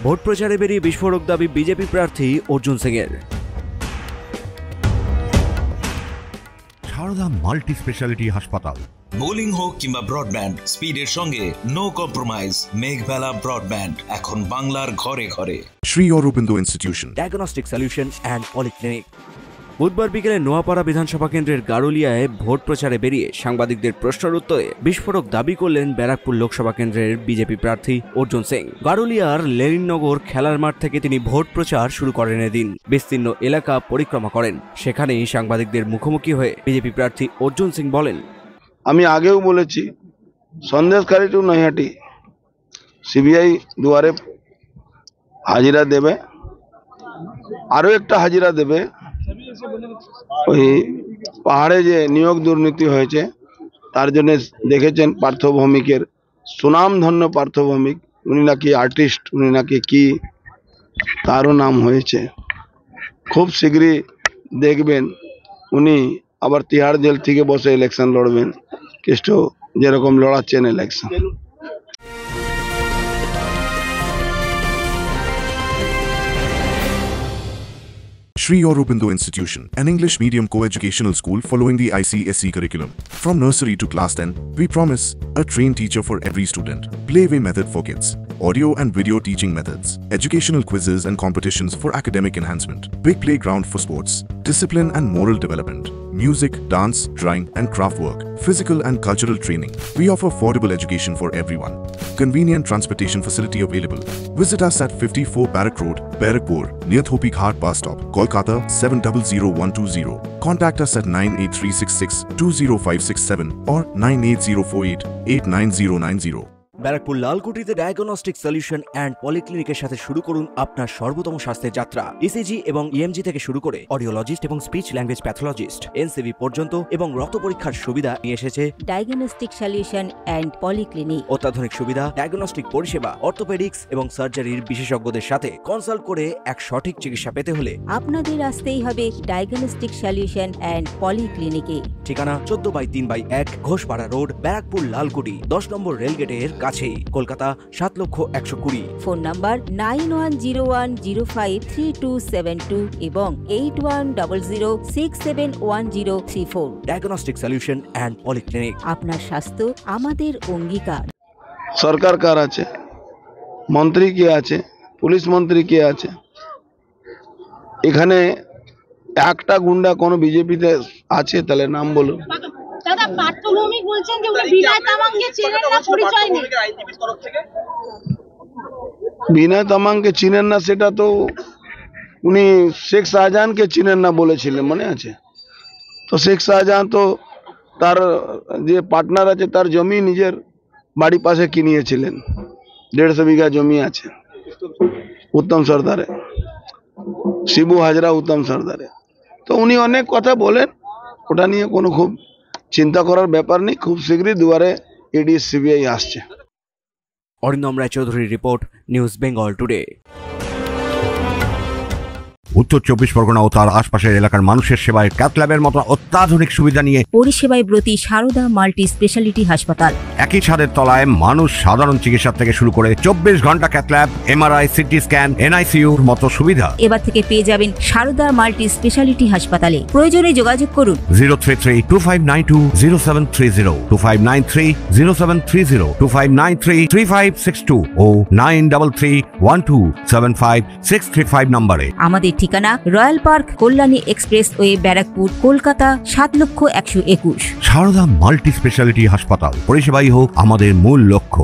Vote প্রচারে বেরিয়ে বিস্ফোরক দাবি বিজেপি প্রার্থী অর্জুন সিং এর। সারদা মাল্টি স্পেশালিটি হাসপাতাল। বোলিং হোক কিংবা ব্রডব্যান্ড, স্পিডের সঙ্গে নো কম্প্রোমাইজ। মেঘবেলা ব্রডব্যান্ড এখন বাংলার ঘরে ঘরে। Shri Aurobindo institution, diagnostic solution and polyclinic. বুধবার বিকেলে নোয়াপাড়া বিধানসভা কেন্দ্রের গারুলিয়ায় ভোট প্রচারে বেরিয়ে সাংবাদিকদের প্রশ্নের উত্তরে বিস্ফোরক দাবি করলেন ব্যারাকপুর লোকসভা কেন্দ্রের বিজেপি প্রার্থী অর্জুন সিং। গারুলিয়ার লেনিননগর খেলার মাঠ থেকে তিনি ভোট প্রচার শুরু করেন। এদিন বিস্তীর্ণ এলাকা পরিক্রমা করেন। সেখানেই সাংবাদিকদের মুখোমুখি হয়ে বিজেপি প্রার্থী অর্জুন সিং বলেন, আমি আগেও বলেছি, সন্দেশখালী টু নৈহাটি সিবিআই দুয়ারে হাজিরা দেবে, আরো একটা হাজিরা দেবে। ওই পাহাড়ে যে নিয়োগ দুর্নীতি হয়েছে তার জন্য দেখেছেন পার্থ ভৌমিকের, সুনামধন্য পার্থ ভৌমিক, উনি নাকি আর্টিস্ট, উনি নাকি কি তারও নাম হয়েছে। খুব শীঘ্রই দেখবেন উনি আবার তিহাড় জেল থেকে বসে ইলেকশন লড়বেন, কেষ্ট যেরকম লড়াচ্ছেন election. Sri Aurobindo Institution, an English medium co-educational school following the ICSE curriculum. From nursery to class 10, we promise a trained teacher for every student, playway method for kids, audio and video teaching methods, educational quizzes and competitions for academic enhancement, big playground for sports, discipline and moral development, music, dance, drawing and craft work, physical and cultural training. We offer affordable education for everyone. Convenient transportation facility available. Visit us at 54 Barrack Road, Barakpur, near Thopi Ghat bus stop, Kolkata 700120. Contact us at 98366-20567 or 98048-89090. Barrackpore লালকুটিতে diagnostic solution and পলিক্লিনিকের সাথে শুরু করুন আপনার সর্বোত্তম স্বাস্থ্যের যাত্রা। ECG এবং ইএমজি থেকে শুরু করে অডিওলজিস্ট এবং স্পিচ ল্যাঙ্গুয়েজ প্যাথোলজিস্ট, এনসিভি পর্যন্ত এবং রক্ত পরীক্ষার সুবিধা নিয়ে এসেছে ডায়াগনস্টিক সলিউশন অ্যান্ড পলিক্লিনিক। অত্যাধুনিক সুবিধা, ডায়াগনস্টিক পরিষেবা, অর্থোপেডিক্স এবং সার্জারির বিশেষজ্ঞদের সাথে কনসাল্ট করে এক সঠিক চিকিৎসা পেতে হলে আপনাদের আসতেই হবে ডায়াগনস্টিক সলিউশন অ্যান্ড পলিক্লিনিকে। ঠিকানা 14/3/1 ঘোষপাড়া রোড, ব্যারাকপুর লালকুটি, 10 নম্বর রেলগেটের কাছেই, কলকাতা 7,120,000। ফোন নাম্বার 9101053272 এবং 8100671034। Diagnostic solution and polyclinic. আপনার স্বাস্থ্য আমাদের অঙ্গীকার। সরকার কার আছে, মন্ত্রী কে আছে, পুলিশ মন্ত্রী কে আছে? এখানে একটা গুন্ডা কোন বিজেপিতে আছে? তাহলে নাম বলুন। দাদা, পার্থ ভৌমিক বলছেন যে উনি বিনয় তামাংকে চেনেন না, পরিচয় নেই। বিনয় তামাংকে চিনেন না, সেটা তো উনি শেখ শাহজাহানকে চিনেন না বলেছিলেন, মনে আছে? তো শেখ শাহজাহান তো তার যে পার্টনার আছে তার জমি নিজের বাড়ি পাশে কিনিয়েছিলেন, 150 বিঘা জমি আছে উত্তম সর্দারে, শিবু হাজরা উত্তম সর্দারে। তো উনি অনেক কথা বলেন, ওটা নিয়ে কোনো খুব চিন্তা করার ব্যাপার নেই। খুব শীঘ্রই দুয়ারে ইডি সিবিআই আসছে। অরিন্দম রায়চৌধুরীর রিপোর্ট, নিউজ বেঙ্গল টুডে। উত্তর 24 পরগনা ও তার আশপাশের এলাকার মানুষের সেবায় ক্যাথল্যাবের মতো অত্যাধুনিক সুবিধা নিয়ে পরিষেবায় ব্রতী সারদা মাল্টি স্পেশালিটি হাসপাতাল। একই ছাদের তলায় মানুষ সাধারণ চিকিৎসা থেকে শুরু করে 24 ঘন্টা ক্যাথল্যাব, এমআরআই, সিটি স্ক্যান, এনআইসিইউর মতো সুবিধা এবার থেকে পেয়ে যাবেন সারদা মাল্টি স্পেশালিটি হাসপাতালে। প্রয়োজনে যোগাযোগ করুন 033-2592-0730, 2593-0730, 2593-3562 ও 9331275635 নম্বরে। আমাদের ঠিকানা Royal Park, Kalyani Expressway, Barrackpore, Kolkata 7,121,000। Sarada multi speciality হাসপাতাল, পরিষেবাই হোক আমাদের মূল লক্ষ্য।